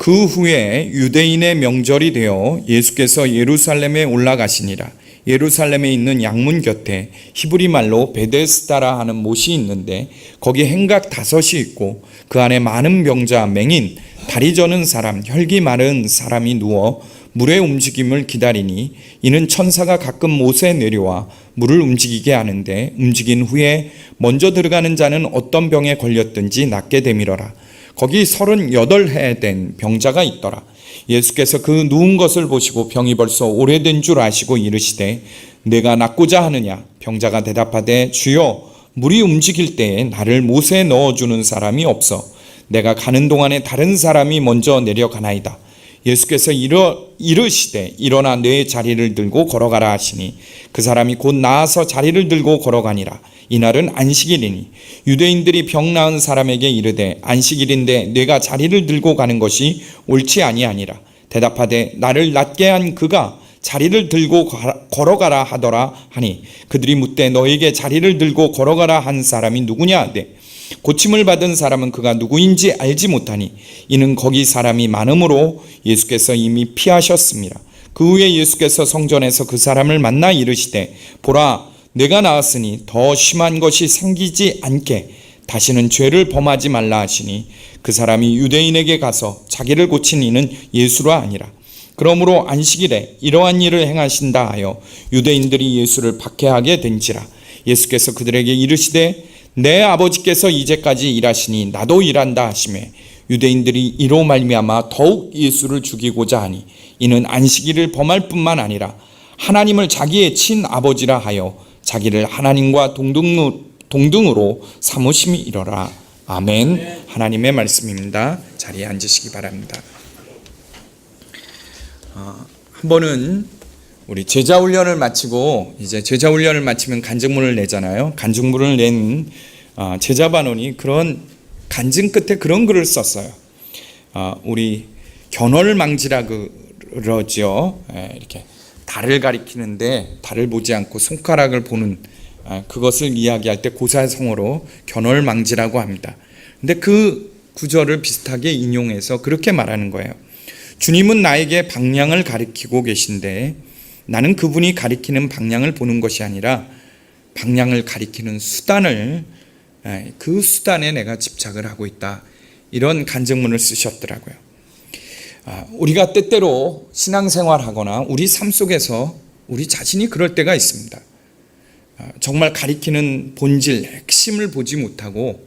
그 후에 유대인의 명절이 되어 예수께서 예루살렘에 올라가시니라. 예루살렘에 있는 양문 곁에 히브리 말로 베데스다라 하는 못이 있는데 거기 행각 5이 있고 그 안에 많은 병자, 맹인, 다리 저는 사람, 혈기 마른 사람이 누워 물의 움직임을 기다리니 이는 천사가 가끔 못에 내려와 물을 움직이게 하는데 움직인 후에 먼저 들어가는 자는 어떤 병에 걸렸든지 낫게 되밀어라. 거기 38해 된 병자가 있더라. 예수께서 그 누운 것을 보시고 병이 벌써 오래된 줄 아시고 이르시되 내가 낫고자 하느냐? 병자가 대답하되 주여 물이 움직일 때에 나를 못에 넣어주는 사람이 없어 내가 가는 동안에 다른 사람이 먼저 내려가나이다. 예수께서 이르시되 일어나 내 자리를 들고 걸어가라 하시니 그 사람이 곧 나아서 자리를 들고 걸어가니라. 이날은 안식일이니 유대인들이 병 나은 사람에게 이르되 안식일인데 내가 자리를 들고 가는 것이 옳지 아니하니라. 대답하되 나를 낫게 한 그가 자리를 들고 걸어가라 하더라 하니 그들이 묻되 너에게 자리를 들고 걸어가라 한 사람이 누구냐 하되 고침을 받은 사람은 그가 누구인지 알지 못하니 이는 거기 사람이 많음으로 예수께서 이미 피하셨습니다. 그 후에 예수께서 성전에서 그 사람을 만나 이르시되 보라 내가 나았으니 더 심한 것이 생기지 않게 다시는 죄를 범하지 말라 하시니 그 사람이 유대인에게 가서 자기를 고친 이는 예수라 아니라. 그러므로 안식일에 이러한 일을 행하신다 하여 유대인들이 예수를 박해하게 된지라. 예수께서 그들에게 이르시되 내 아버지께서 이제까지 일하시니 나도 일한다 하시매 유대인들이 이로 말미암아 더욱 예수를 죽이고자 하니 이는 안식일을 범할 뿐만 아니라 하나님을 자기의 친아버지라 하여 자기를 하나님과 동등으로 삼으심이 이러라. 아멘. 하나님의 말씀입니다. 자리에 앉으시기 바랍니다. 한 번은 우리 제자훈련을 마치고 이제 제자훈련을 마치면 간증문을 내잖아요. 간증문을 낸 제자반원이 그런 간증 끝에 그런 글을 썼어요. 우리 견월망지라 그러죠. 이렇게 달을 가리키는데 달을 보지 않고 손가락을 보는 그것을 이야기할 때 고사성어로 견월망지라고 합니다. 근데 그 구절을 비슷하게 인용해서 그렇게 말하는 거예요. 주님은 나에게 방향을 가리키고 계신데 나는 그분이 가리키는 방향을 보는 것이 아니라 방향을 가리키는 수단을 그 수단에 내가 집착을 하고 있다. 이런 간증문을 쓰셨더라고요. 우리가 때때로 신앙생활하거나 우리 삶 속에서 우리 자신이 그럴 때가 있습니다. 정말 가리키는 본질, 핵심을 보지 못하고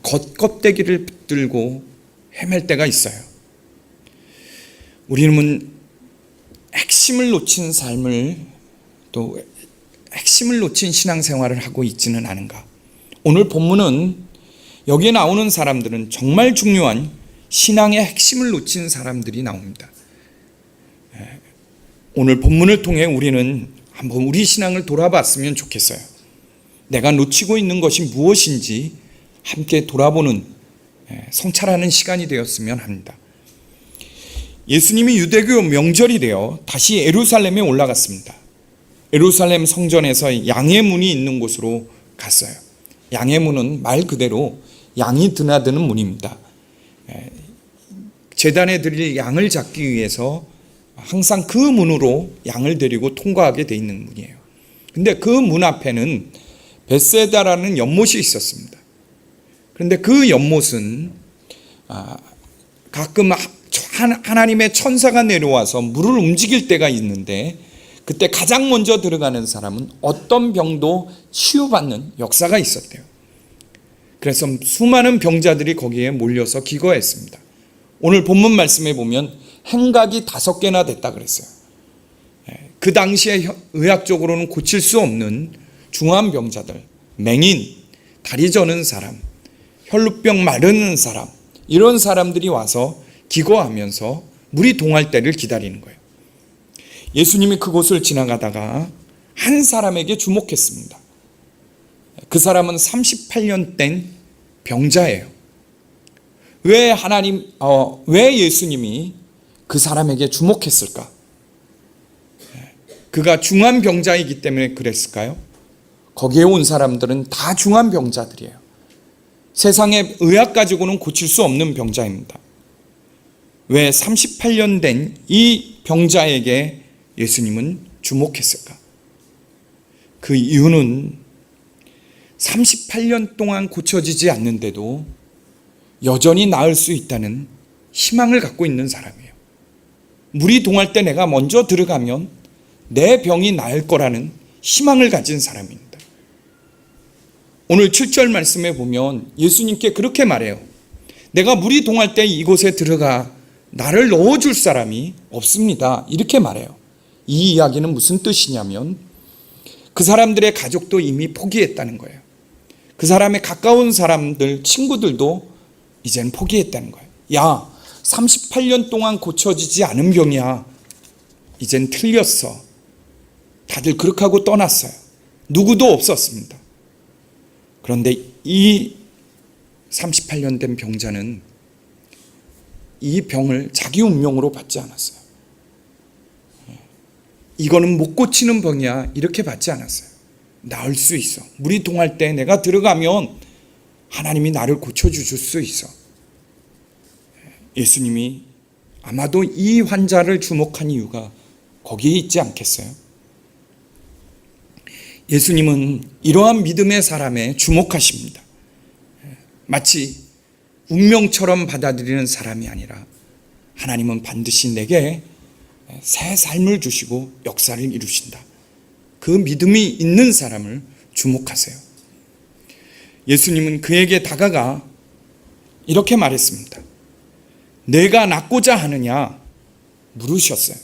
겉껍데기를 붙들고 헤맬 때가 있어요. 우리는 핵심을 놓친 삶을 또 핵심을 놓친 신앙생활을 하고 있지는 않은가. 오늘 본문은 여기에 나오는 사람들은 정말 중요한 신앙의 핵심을 놓친 사람들이 나옵니다. 오늘 본문을 통해 우리는 한번 우리 신앙을 돌아봤으면 좋겠어요. 내가 놓치고 있는 것이 무엇인지 함께 돌아보는 성찰하는 시간이 되었으면 합니다. 예수님이 유대교 명절이 되어 다시 예루살렘에 올라갔습니다. 예루살렘 성전에서 양의 문이 있는 곳으로 갔어요. 양의 문은 말 그대로 양이 드나드는 문입니다. 제단에 드릴 양을 잡기 위해서 항상 그 문으로 양을 데리고 통과하게 돼 있는 문이에요. 근데 그 문 앞에는 벳세다라는 연못이 있었습니다. 그런데 그 연못은 가끔 하나님의 천사가 내려와서 물을 움직일 때가 있는데 그때 가장 먼저 들어가는 사람은 어떤 병도 치유받는 역사가 있었대요. 그래서 수많은 병자들이 거기에 몰려서 기거했습니다. 오늘 본문 말씀에 보면 행각이 5개나 됐다 그랬어요. 그 당시에 의학적으로는 고칠 수 없는 중한 병자들, 맹인, 다리 저는 사람, 혈루병 마르는 사람, 이런 사람들이 와서 기거하면서 물이 동할 때를 기다리는 거예요. 예수님이 그곳을 지나가다가 한 사람에게 주목했습니다. 그 사람은 38년 된 병자예요. 왜 예수님이 그 사람에게 주목했을까? 그가 중한 병자이기 때문에 그랬을까요? 거기에 온 사람들은 다 중한 병자들이에요. 세상의 의학 가지고는 고칠 수 없는 병자입니다. 왜 38년 된 이 병자에게 예수님은 주목했을까? 그 이유는 38년 동안 고쳐지지 않는데도 여전히 나을 수 있다는 희망을 갖고 있는 사람이에요. 물이 동할 때 내가 먼저 들어가면 내 병이 나을 거라는 희망을 가진 사람입니다. 오늘 7절 말씀에 보면 예수님께 그렇게 말해요. 내가 물이 동할 때 이곳에 들어가 나를 넣어줄 사람이 없습니다. 이렇게 말해요. 이 이야기는 무슨 뜻이냐면 그 사람들의 가족도 이미 포기했다는 거예요. 그 사람의 가까운 사람들, 친구들도 이제는 포기했다는 거예요. 야, 38년 동안 고쳐지지 않은 병이야. 이젠 틀렸어. 다들 그렇게 하고 떠났어요. 누구도 없었습니다. 그런데 이 38년 된 병자는 이 병을 자기 운명으로 받지 않았어요. 이거는 못 고치는 병이야. 이렇게 받지 않았어요. 나을 수 있어. 물이 동할 때 내가 들어가면 하나님이 나를 고쳐주실 수 있어. 예수님이 아마도 이 환자를 주목한 이유가 거기에 있지 않겠어요? 예수님은 이러한 믿음의 사람에 주목하십니다. 마치 운명처럼 받아들이는 사람이 아니라 하나님은 반드시 내게 새 삶을 주시고 역사를 이루신다. 그 믿음이 있는 사람을 주목하세요. 예수님은 그에게 다가가 이렇게 말했습니다. 내가 낫고자 하느냐 물으셨어요.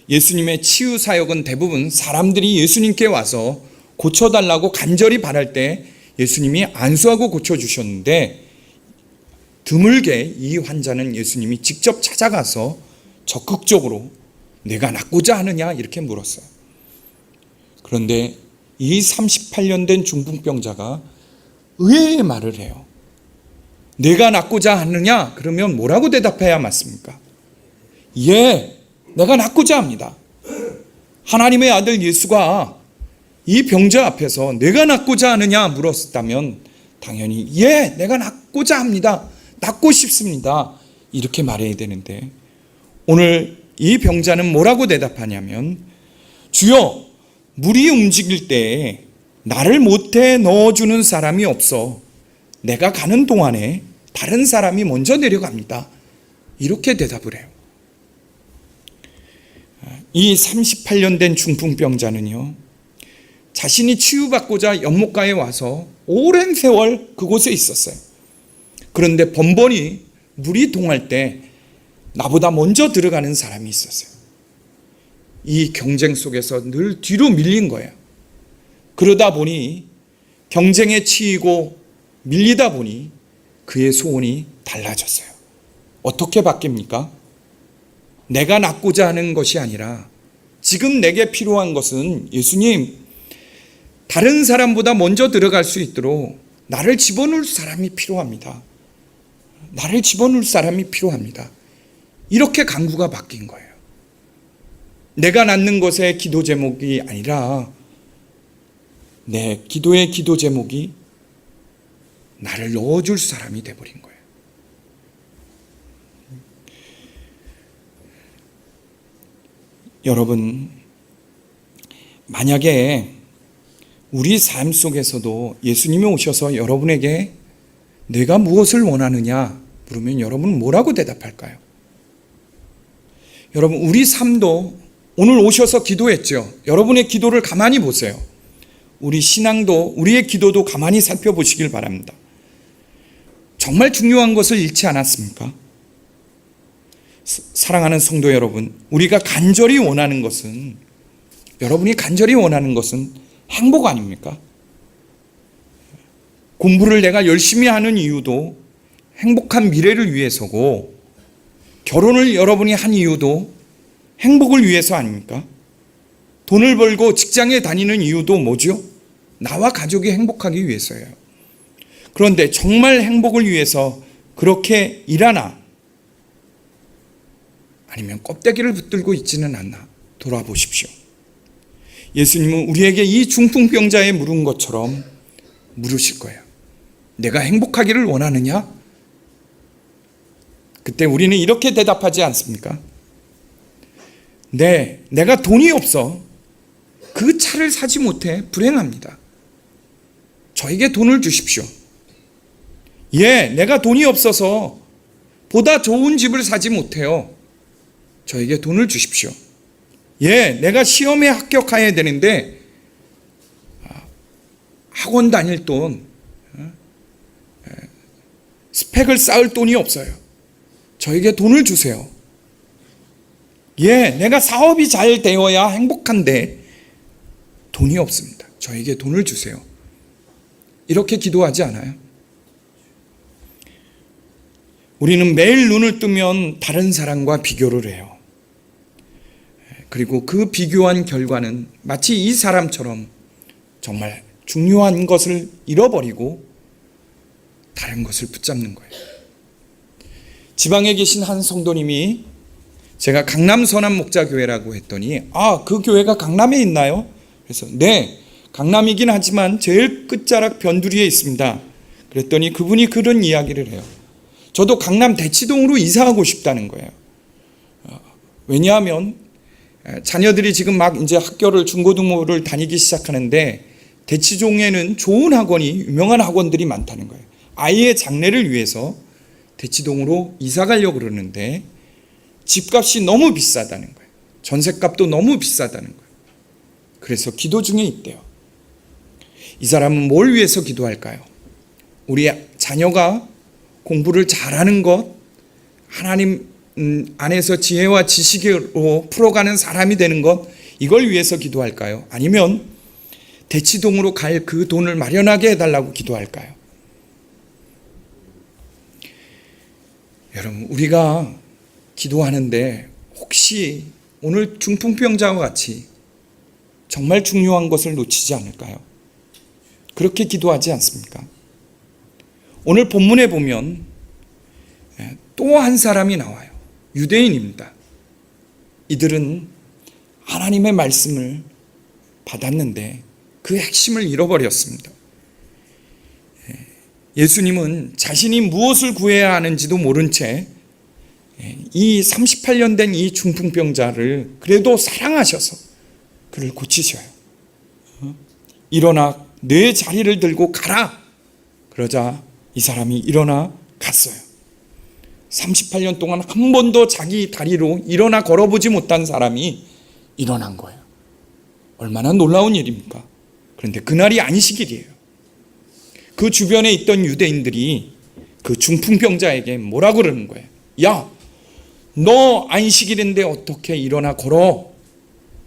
예수님의 치유 사역은 대부분 사람들이 예수님께 와서 고쳐달라고 간절히 바랄 때 예수님이 안수하고 고쳐주셨는데 드물게 이 환자는 예수님이 직접 찾아가서 적극적으로 내가 낫고자 하느냐 이렇게 물었어요. 그런데 이 38년 된 중풍병자가 의외의 말을 해요. 내가 낫고자 하느냐? 그러면 뭐라고 대답해야 맞습니까? 예, 내가 낫고자 합니다. 하나님의 아들 예수가 이 병자 앞에서 내가 낫고자 하느냐 물었다면 당연히 예, 내가 낫고자 합니다. 낫고 싶습니다. 이렇게 말해야 되는데 오늘 이 병자는 뭐라고 대답하냐면 주여, 물이 움직일 때 나를 못해 넣어주는 사람이 없어. 내가 가는 동안에 다른 사람이 먼저 내려갑니다. 이렇게 대답을 해요. 이 38년 된 중풍병자는요, 자신이 치유받고자 연못가에 와서 오랜 세월 그곳에 있었어요. 그런데 번번이 물이 동할 때 나보다 먼저 들어가는 사람이 있었어요. 이 경쟁 속에서 늘 뒤로 밀린 거예요. 그러다 보니 경쟁에 치이고 밀리다 보니 그의 소원이 달라졌어요. 어떻게 바뀝니까? 내가 낫고자 하는 것이 아니라 지금 내게 필요한 것은 예수님, 다른 사람보다 먼저 들어갈 수 있도록 나를 집어넣을 사람이 필요합니다. 나를 집어넣을 사람이 필요합니다. 이렇게 간구가 바뀐 거예요. 내가 낳는 것의 기도 제목이 아니라 내 기도의 기도 제목이 나를 넣어줄 사람이 돼버린 거예요. 여러분, 만약에 우리 삶 속에서도 예수님이 오셔서 여러분에게 내가 무엇을 원하느냐 물으면 여러분은 뭐라고 대답할까요? 여러분, 우리 삶도 오늘 오셔서 기도했죠. 여러분의 기도를 가만히 보세요. 우리 신앙도, 우리의 기도도 가만히 살펴보시길 바랍니다. 정말 중요한 것을 잃지 않았습니까? 사랑하는 성도 여러분, 우리가 간절히 원하는 것은, 여러분이 간절히 원하는 것은 행복 아닙니까? 공부를 내가 열심히 하는 이유도 행복한 미래를 위해서고, 결혼을 여러분이 한 이유도 행복을 위해서 아닙니까? 돈을 벌고 직장에 다니는 이유도 뭐죠? 나와 가족이 행복하기 위해서예요. 그런데 정말 행복을 위해서 그렇게 일하나? 아니면 껍데기를 붙들고 있지는 않나? 돌아보십시오. 예수님은 우리에게 이 중풍병자에 물은 것처럼 물으실 거예요. 내가 행복하기를 원하느냐? 그때 우리는 이렇게 대답하지 않습니까? 네, 내가 돈이 없어 그 차를 사지 못해 불행합니다. 저에게 돈을 주십시오. 예, 내가 돈이 없어서 보다 좋은 집을 사지 못해요. 저에게 돈을 주십시오. 예, 내가 시험에 합격해야 되는데 학원 다닐 돈, 스펙을 쌓을 돈이 없어요. 저에게 돈을 주세요. 예, 내가 사업이 잘 되어야 행복한데 돈이 없습니다. 저에게 돈을 주세요. 이렇게 기도하지 않아요? 우리는 매일 눈을 뜨면 다른 사람과 비교를 해요. 그리고 그 비교한 결과는 마치 이 사람처럼 정말 중요한 것을 잃어버리고 다른 것을 붙잡는 거예요. 지방에 계신 한 성도님이 제가 강남 선한 목자교회라고 했더니 그 교회가 강남에 있나요? 그래서 네, 강남이긴 하지만 제일 끝자락 변두리에 있습니다. 그랬더니 그분이 그런 이야기를 해요. 저도 강남 대치동으로 이사하고 싶다는 거예요. 왜냐하면 자녀들이 지금 막 이제 학교를 중고등부를 다니기 시작하는데 대치동에는 좋은 학원이 유명한 학원들이 많다는 거예요. 아이의 장래를 위해서 대치동으로 이사 가려고 그러는데 집값이 너무 비싸다는 거예요. 전셋값도 너무 비싸다는 거예요. 그래서 기도 중에 있대요. 이 사람은 뭘 위해서 기도할까요? 우리 자녀가 공부를 잘하는 것, 하나님 안에서 지혜와 지식으로 풀어가는 사람이 되는 것, 이걸 위해서 기도할까요? 아니면 대치동으로 갈 그 돈을 마련하게 해달라고 기도할까요? 여러분, 우리가 기도하는데 혹시 오늘 중풍병자와 같이 정말 중요한 것을 놓치지 않을까요? 그렇게 기도하지 않습니까? 오늘 본문에 보면 또 한 사람이 나와요. 유대인입니다. 이들은 하나님의 말씀을 받았는데 그 핵심을 잃어버렸습니다. 예수님은 자신이 무엇을 구해야 하는지도 모른 채 이 38년 된 이 중풍병자를 그래도 사랑하셔서 그를 고치셔요. 일어나 내 자리를 들고 가라. 그러자 이 사람이 일어나 갔어요. 38년 동안 한 번도 자기 다리로 일어나 걸어보지 못한 사람이 일어난 거예요. 얼마나 놀라운 일입니까? 그런데 그날이 안식일이에요. 그 주변에 있던 유대인들이 그 중풍병자에게 뭐라고 그러는 거예요? 야, 너 안식일인데 어떻게 일어나 걸어?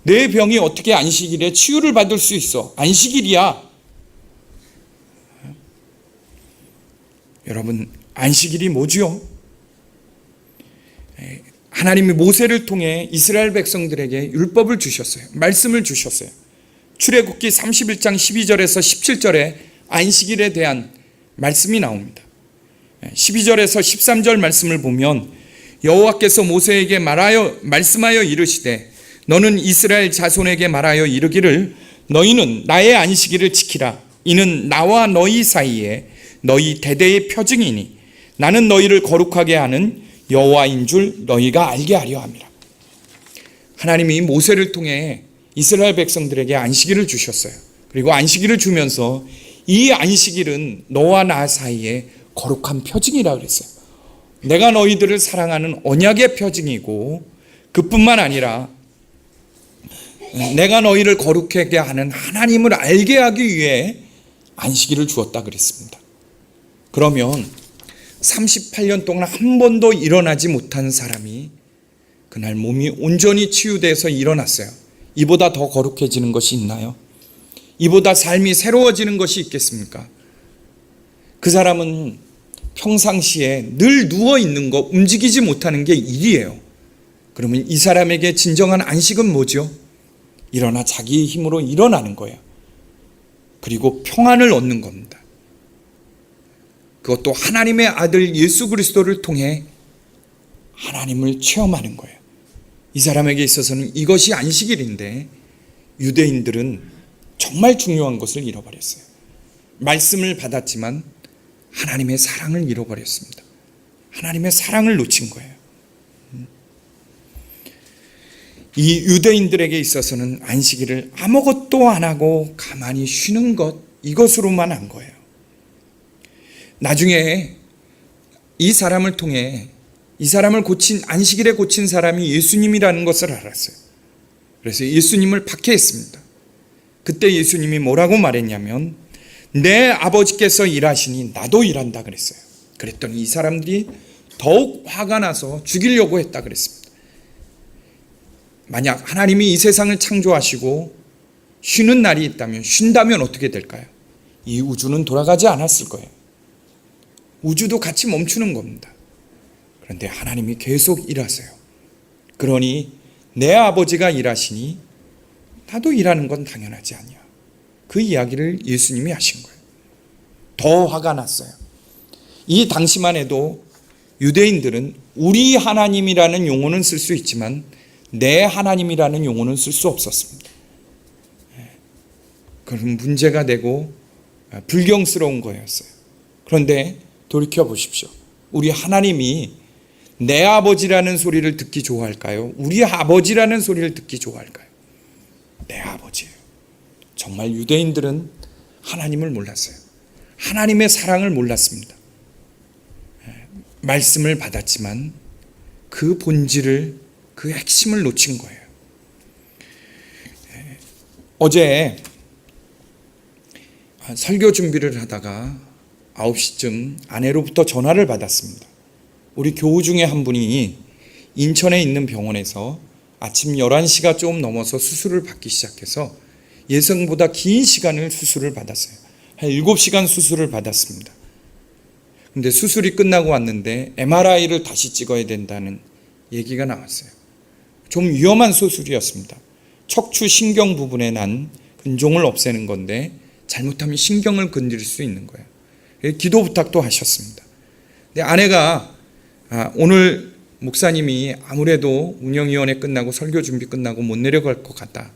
내 병이 어떻게 안식일에 치유를 받을 수 있어? 안식일이야. 여러분, 안식일이 뭐지요? 하나님이 모세를 통해 이스라엘 백성들에게 율법을 주셨어요. 말씀을 주셨어요. 출애굽기 31장 12절에서 17절에 안식일에 대한 말씀이 나옵니다. 12절에서 13절 말씀을 보면 여호와께서 모세에게 말씀하여 이르시되 너는 이스라엘 자손에게 말하여 이르기를 너희는 나의 안식일을 지키라. 이는 나와 너희 사이에 너희 대대의 표징이니 나는 너희를 거룩하게 하는 여호와인 줄 너희가 알게 하려 함이라. 하나님이 모세를 통해 이스라엘 백성들에게 안식일을 주셨어요. 그리고 안식일을 주면서 이 안식일은 너와 나 사이에 거룩한 표징이라 그랬어요. 내가 너희들을 사랑하는 언약의 표징이고 그뿐만 아니라 내가 너희를 거룩하게 하는 하나님을 알게 하기 위해 안식일을 주었다 그랬습니다. 그러면 38년 동안 한 번도 일어나지 못한 사람이 그날 몸이 온전히 치유돼서 일어났어요. 이보다 더 거룩해지는 것이 있나요? 이보다 삶이 새로워지는 것이 있겠습니까? 그 사람은 평상시에 늘 누워있는 거, 움직이지 못하는 게 일이에요. 그러면 이 사람에게 진정한 안식은 뭐죠? 일어나 자기 힘으로 일어나는 거예요. 그리고 평안을 얻는 겁니다. 그것도 하나님의 아들 예수 그리스도를 통해 하나님을 체험하는 거예요. 이 사람에게 있어서는 이것이 안식일인데 유대인들은 정말 중요한 것을 잃어버렸어요. 말씀을 받았지만 하나님의 사랑을 잃어버렸습니다. 하나님의 사랑을 놓친 거예요. 이 유대인들에게 있어서는 안식일을 아무것도 안 하고 가만히 쉬는 것, 이것으로만 한 거예요. 나중에 이 사람을 통해 이 사람을 안식일에 고친 사람이 예수님이라는 것을 알았어요. 그래서 예수님을 박해했습니다. 그때 예수님이 뭐라고 말했냐면, 내 아버지께서 일하시니 나도 일한다 그랬어요. 그랬더니 이 사람들이 더욱 화가 나서 죽이려고 했다 그랬습니다. 만약 하나님이 이 세상을 창조하시고 쉬는 날이 있다면, 쉰다면 어떻게 될까요? 이 우주는 돌아가지 않았을 거예요. 우주도 같이 멈추는 겁니다. 그런데 하나님이 계속 일하세요. 그러니 내 아버지가 일하시니 나도 일하는 건 당연하지 않냐. 그 이야기를 예수님이 하신 거예요. 더 화가 났어요. 이 당시만 해도 유대인들은 우리 하나님이라는 용어는 쓸 수 있지만 내 하나님이라는 용어는 쓸 수 없었습니다. 그런 문제가 되고 불경스러운 거였어요. 그런데 돌이켜 보십시오. 우리 하나님이 내 아버지라는 소리를 듣기 좋아할까요? 우리 아버지라는 소리를 듣기 좋아할까요? 내 아버지예요. 정말 유대인들은 하나님을 몰랐어요. 하나님의 사랑을 몰랐습니다. 말씀을 받았지만 그 본질을, 그 핵심을 놓친 거예요. 어제 설교 준비를 하다가 9시쯤 아내로부터 전화를 받았습니다. 우리 교우 중에 한 분이 인천에 있는 병원에서 아침 11시가 좀 넘어서 수술을 받기 시작해서 예상보다 긴 시간을 수술을 받았어요. 한 7시간 수술을 받았습니다. 근데 수술이 끝나고 왔는데 MRI를 다시 찍어야 된다는 얘기가 나왔어요. 좀 위험한 수술이었습니다. 척추 신경 부분에 난 근종을 없애는 건데 잘못하면 신경을 건드릴 수 있는 거예요. 기도 부탁도 하셨습니다. 근데 아내가 오늘 목사님이 아무래도 운영위원회 끝나고 설교 준비 끝나고 못 내려갈 것 같다.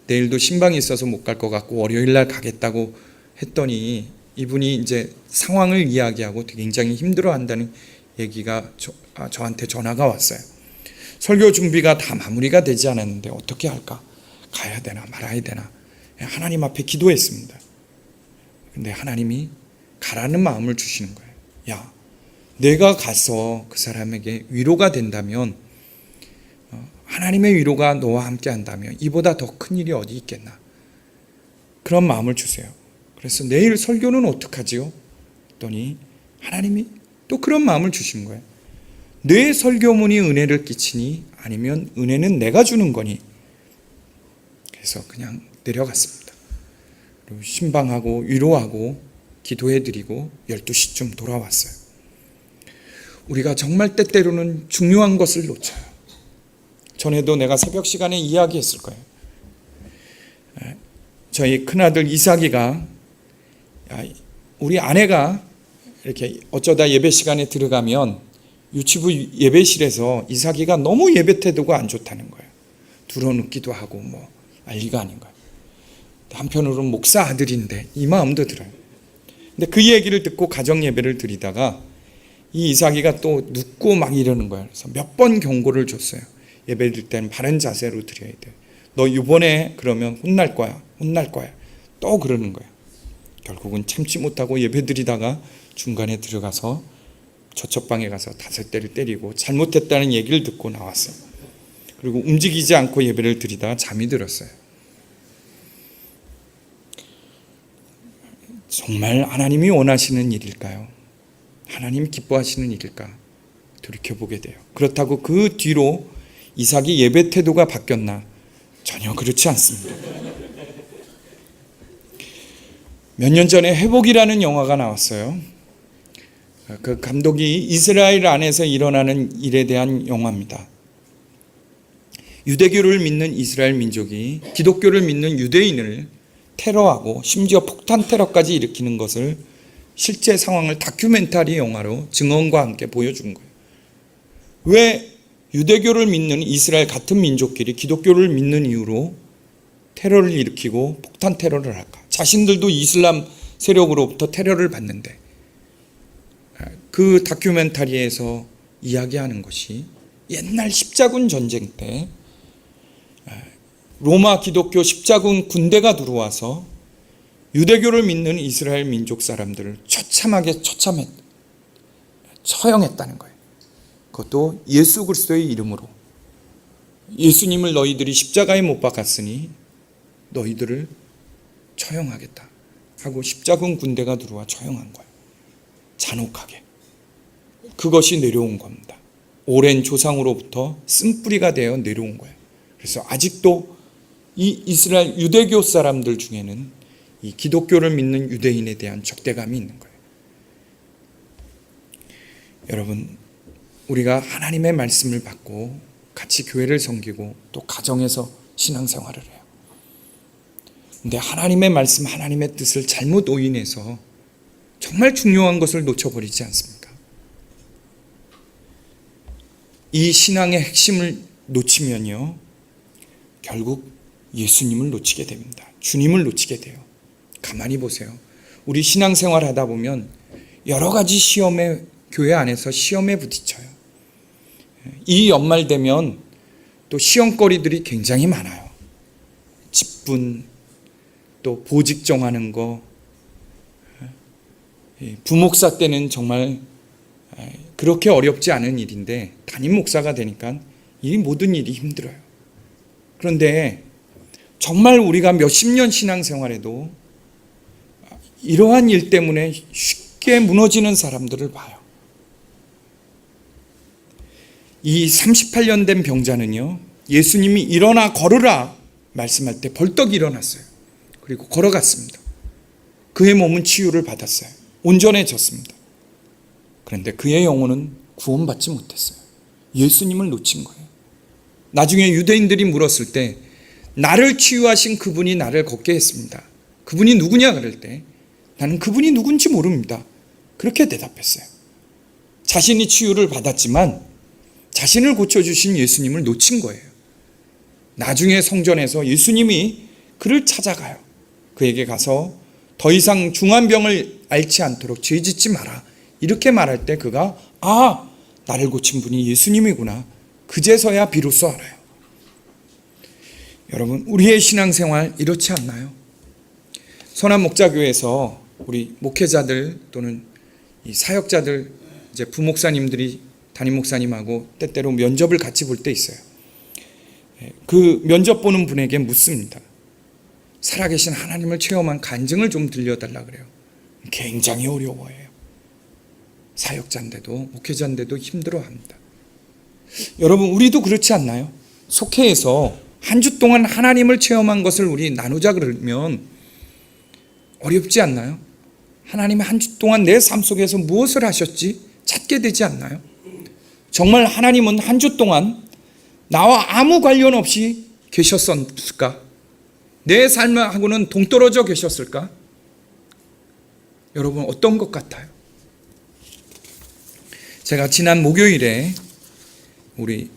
내일도 신방이 있어서 못 갈 것 같고 월요일 날 가겠다고 했더니 이분이 이제 상황을 이야기하고 굉장히 힘들어한다는 얘기가 저한테 전화가 왔어요. 설교 준비가 다 마무리가 되지 않았는데 어떻게 할까? 가야 되나 말아야 되나? 하나님 앞에 기도했습니다. 근데 하나님이 가라는 마음을 주시는 거예요. 야, 내가 가서 그 사람에게 위로가 된다면, 하나님의 위로가 너와 함께 한다면 이보다 더 큰 일이 어디 있겠나. 그런 마음을 주세요. 그래서 내일 설교는 어떡하지요? 했더니 하나님이 또 그런 마음을 주신 거예요. 내 설교문이 은혜를 끼치니 아니면 은혜는 내가 주는 거니. 그래서 그냥 내려갔습니다. 그리고 신방하고 위로하고 기도해드리고 12시쯤 돌아왔어요. 우리가 정말 때때로는 중요한 것을 놓쳐요. 전에도 내가 새벽 시간에 이야기했을 거예요. 저희 큰아들 이삭이가, 우리 아내가 이렇게 어쩌다 예배 시간에 들어가면 유치부 예배실에서 이삭이가 너무 예배 태도가 안 좋다는 거예요. 들어눕기도 하고 뭐 알리가 아닌 거예요. 한편으로는 목사 아들인데 이 마음도 들어요. 근데 그 얘기를 듣고 가정 예배를 드리다가 이 이삭이가 또 눕고 막 이러는 거예요. 그래서 몇 번 경고를 줬어요. 예배 드릴 때는 바른 자세로 드려야 돼. 너 이번에 그러면 혼날 거야. 혼날 거야. 또 그러는 거예요. 결국은 참지 못하고 예배 드리다가 중간에 들어가서 저쪽 방에 가서 5대를 때리고 잘못했다는 얘기를 듣고 나왔어요. 그리고 움직이지 않고 예배를 드리다가 잠이 들었어요. 정말 하나님이 원하시는 일일까요? 하나님 기뻐하시는 일일까? 돌이켜보게 돼요. 그렇다고 그 뒤로 이삭이 예배 태도가 바뀌었나? 전혀 그렇지 않습니다. 몇 년 전에 회복이라는 영화가 나왔어요. 그 감독이 이스라엘 안에서 일어나는 일에 대한 영화입니다. 유대교를 믿는 이스라엘 민족이 기독교를 믿는 유대인을 테러하고 심지어 폭탄 테러까지 일으키는 것을 실제 상황을 다큐멘터리 영화로 증언과 함께 보여준 거예요. 왜 유대교를 믿는 이스라엘 같은 민족끼리 기독교를 믿는 이유로 테러를 일으키고 폭탄 테러를 할까? 자신들도 이슬람 세력으로부터 테러를 받는데 그 그 다큐멘터리에서 이야기하는 것이 옛날 십자군 전쟁 때 로마 기독교 십자군 군대가 들어와서 유대교를 믿는 이스라엘 민족 사람들을 처참하게 처형했다는 거예요. 그것도 예수 그리스도의 이름으로. 예수님을 너희들이 십자가에 못 박았으니 너희들을 처형하겠다 하고 십자군 군대가 들어와 처형한 거예요. 잔혹하게. 그것이 내려온 겁니다. 오랜 조상으로부터 쓴뿌리가 되어 내려온 거예요. 그래서 아직도 이 이스라엘 유대교 사람들 중에는 이 기독교를 믿는 유대인에 대한 적대감이 있는 거예요. 여러분, 우리가 하나님의 말씀을 받고 같이 교회를 섬기고 또 가정에서 신앙생활을 해요. 근데 하나님의 말씀, 하나님의 뜻을 잘못 오인해서 정말 중요한 것을 놓쳐버리지 않습니까? 이 신앙의 핵심을 놓치면요, 결국 예수님을 놓치게 됩니다. 주님을 놓치게 돼요. 가만히 보세요. 우리 신앙생활 하다 보면 여러 가지 시험에, 교회 안에서 시험에 부딪혀요. 이 연말 되면 또 시험거리들이 굉장히 많아요. 직분, 또 보직 정하는 거. 부목사 때는 정말 그렇게 어렵지 않은 일인데 담임 목사가 되니까 이 모든 일이 힘들어요. 그런데 정말 우리가 몇십 년 신앙생활에도 이러한 일 때문에 쉽게 무너지는 사람들을 봐요. 이 38년 된 병자는요, 예수님이 일어나 걸으라 말씀할 때 벌떡 일어났어요. 그리고 걸어갔습니다. 그의 몸은 치유를 받았어요. 온전해졌습니다. 그런데 그의 영혼은 구원받지 못했어요. 예수님을 놓친 거예요. 나중에 유대인들이 물었을 때 나를 치유하신 그분이 나를 걷게 했습니다. 그분이 누구냐 그럴 때 나는 그분이 누군지 모릅니다. 그렇게 대답했어요. 자신이 치유를 받았지만 자신을 고쳐주신 예수님을 놓친 거예요. 나중에 성전에서 예수님이 그를 찾아가요. 그에게 가서 더 이상 중한 병을 앓지 않도록 죄 짓지 마라. 이렇게 말할 때 그가 나를 고친 분이 예수님이구나. 그제서야 비로소 알아요. 여러분, 우리의 신앙생활 이렇지 않나요? 선한 목자교회에서 우리 목회자들 또는 이 사역자들, 이제 부목사님들이 담임 목사님하고 때때로 면접을 같이 볼 때 있어요. 그 면접 보는 분에게 묻습니다. 살아계신 하나님을 체험한 간증을 좀 들려달라 그래요. 굉장히 어려워해요. 사역자인데도 목회자인데도 힘들어합니다. 여러분, 우리도 그렇지 않나요? 속회에서 한 주 동안 하나님을 체험한 것을 우리 나누자 그러면 어렵지 않나요? 하나님이 한 주 동안 내 삶 속에서 무엇을 하셨지? 찾게 되지 않나요? 정말 하나님은 한 주 동안 나와 아무 관련 없이 계셨을까? 내 삶하고는 동떨어져 계셨을까? 여러분, 어떤 것 같아요? 제가 지난 목요일에 우리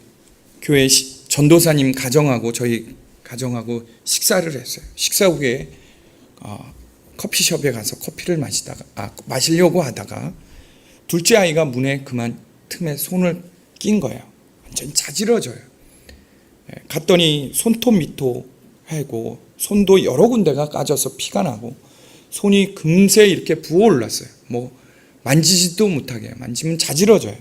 교회 전도사님 가정하고 저희 가정하고 식사를 했어요. 식사 후에 커피숍에 가서 커피를 마시려고 하다가 둘째 아이가 문에 그만 틈에 손을 낀 거예요. 완전히 자지러져요. 갔더니 손톱 밑도 하고 손도 여러 군데가 까져서 피가 나고 손이 금세 이렇게 부어올랐어요. 만지지도 못하게 해요. 만지면 자지러져요.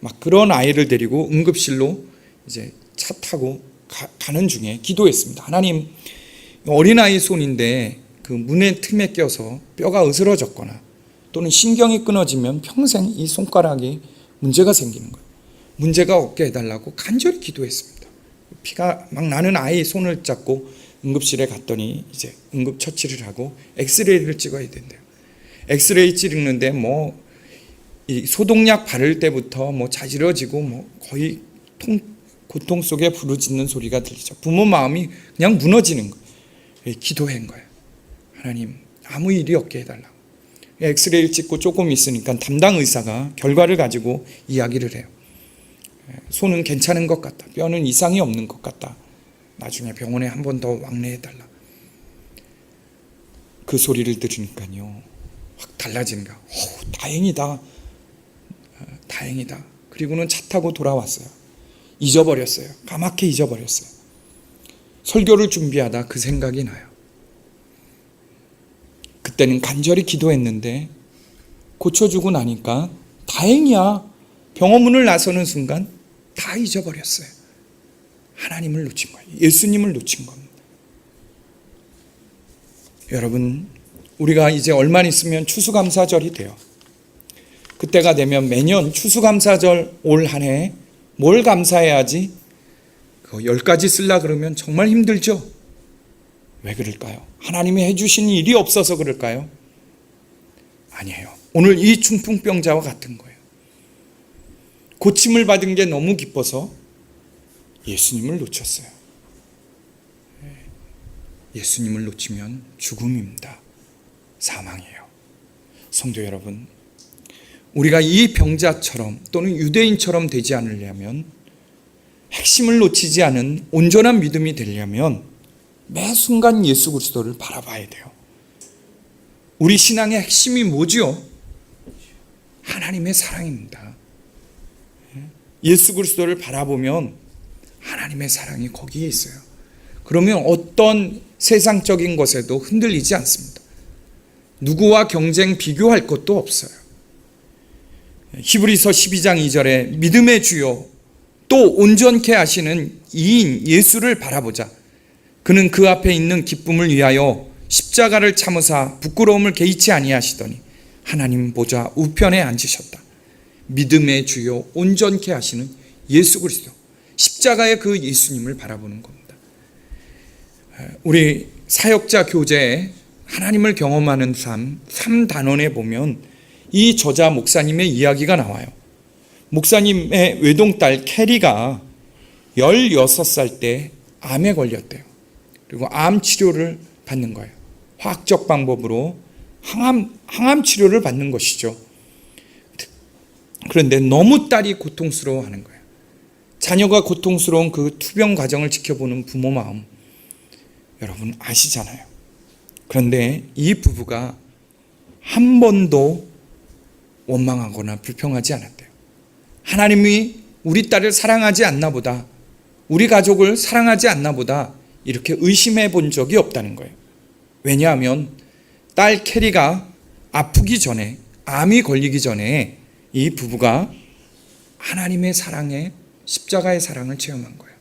막 그런 아이를 데리고 응급실로 이제 차 타고 가는 중에 기도했습니다. 하나님, 어린아이 손인데 그 문의 틈에 껴서 뼈가 으스러졌거나 또는 신경이 끊어지면 평생 이 손가락이 문제가 생기는 거예요. 문제가 없게 해달라고 간절히 기도했습니다. 피가 막 나는 아이 손을 잡고 응급실에 갔더니 이제 응급처치를 하고 엑스레이를 찍어야 된대요. 엑스레이 찍는데 이 소독약 바를 때부터 자지러지고 거의 고통 속에 부르짖는 소리가 들리죠. 부모 마음이 그냥 무너지는 거예요. 기도한 거예요. 하나님, 아무 일이 없게 해달라고. 엑스레이를 찍고 조금 있으니까 담당 의사가 결과를 가지고 이야기를 해요. 손은 괜찮은 것 같다. 뼈는 이상이 없는 것 같다. 나중에 병원에 한 번 더 왕래해달라. 그 소리를 들으니까요, 확 달라지는 거야. 다행이다. 다행이다. 그리고는 차 타고 돌아왔어요. 잊어버렸어요. 까맣게 잊어버렸어요. 설교를 준비하다 그 생각이 나요. 그때는 간절히 기도했는데 고쳐주고 나니까 다행이야. 병원문을 나서는 순간 다 잊어버렸어요. 하나님을 놓친 거예요. 예수님을 놓친 겁니다. 여러분, 우리가 이제 얼마 있으면 추수감사절이 돼요. 그때가 되면 매년 추수감사절 올 한 해 뭘 감사해야지? 그거 10가지 쓰려 그러면 정말 힘들죠? 왜 그럴까요? 하나님이 해주신 일이 없어서 그럴까요? 아니에요. 오늘 이 중풍병자와 같은 거예요. 고침을 받은 게 너무 기뻐서 예수님을 놓쳤어요. 예수님을 놓치면 죽음입니다. 사망이에요. 성도 여러분, 우리가 이 병자처럼 또는 유대인처럼 되지 않으려면, 핵심을 놓치지 않은 온전한 믿음이 되려면 매 순간 예수 그리스도를 바라봐야 돼요. 우리 신앙의 핵심이 뭐죠? 하나님의 사랑입니다. 예수 그리스도를 바라보면 하나님의 사랑이 거기에 있어요. 그러면 어떤 세상적인 것에도 흔들리지 않습니다. 누구와 경쟁 비교할 것도 없어요. 히브리서 12장 2절에 믿음의 주요 또 온전케 하시는 이인 예수를 바라보자. 그는 그 앞에 있는 기쁨을 위하여 십자가를 참으사 부끄러움을 개의치 아니하시더니 하나님 보좌 우편에 앉으셨다. 믿음의 주요 온전케 하시는 예수 그리스도, 십자가의 그 예수님을 바라보는 겁니다. 우리 사역자 교재에 하나님을 경험하는 삶 3단원에 보면 이 저자 목사님의 이야기가 나와요. 목사님의 외동딸 캐리가 16살 때 암에 걸렸대요. 그리고 암 치료를 받는 거예요. 화학적 방법으로 항암 치료를 받는 것이죠. 그런데 너무 딸이 고통스러워하는 거예요. 자녀가 고통스러운 그 투병 과정을 지켜보는 부모 마음, 여러분 아시잖아요. 그런데 이 부부가 한 번도 원망하거나 불평하지 않았대요. 하나님이 우리 딸을 사랑하지 않나 보다, 우리 가족을 사랑하지 않나 보다 이렇게 의심해 본 적이 없다는 거예요. 왜냐하면 딸 캐리가 아프기 전에, 암이 걸리기 전에 이 부부가 하나님의 사랑에, 십자가의 사랑을 체험한 거예요.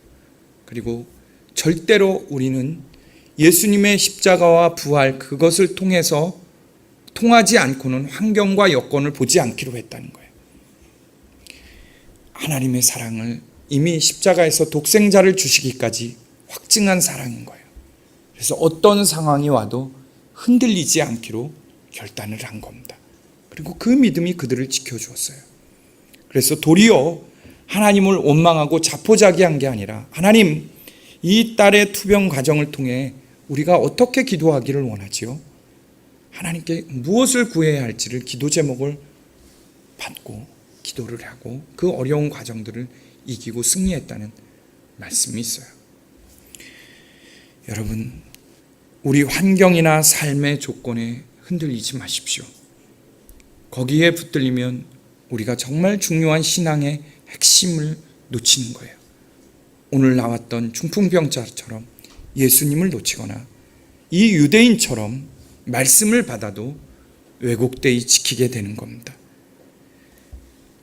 그리고 절대로 우리는 예수님의 십자가와 부활, 그것을 통해서 통하지 않고는 환경과 여건을 보지 않기로 했다는 거예요. 하나님의 사랑을 이미 십자가에서 독생자를 주시기까지 확증한 사랑인 거예요. 그래서 어떤 상황이 와도 흔들리지 않기로 결단을 한 겁니다. 그리고 그 믿음이 그들을 지켜주었어요. 그래서 도리어 하나님을 원망하고 자포자기한 게 아니라, 하나님, 이 딸의 투병 과정을 통해 우리가 어떻게 기도하기를 원하지요? 하나님께 무엇을 구해야 할지를 기도 제목을 받고 기도를 하고 그 어려운 과정들을 이기고 승리했다는 말씀이 있어요. 여러분, 우리 환경이나 삶의 조건에 흔들리지 마십시오. 거기에 붙들리면 우리가 정말 중요한 신앙의 핵심을 놓치는 거예요. 오늘 나왔던 중풍병자처럼 예수님을 놓치거나 이 유대인처럼 말씀을 받아도 왜곡되이 지키게 되는 겁니다.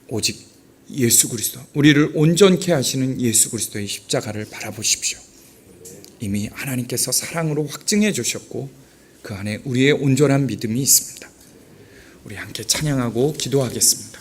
오직 예수 그리스도, 우리를 온전케 하시는 예수 그리스도의 십자가를 바라보십시오. 이미 하나님께서 사랑으로 확증해 주셨고 그 안에 우리의 온전한 믿음이 있습니다. 우리 함께 찬양하고 기도하겠습니다.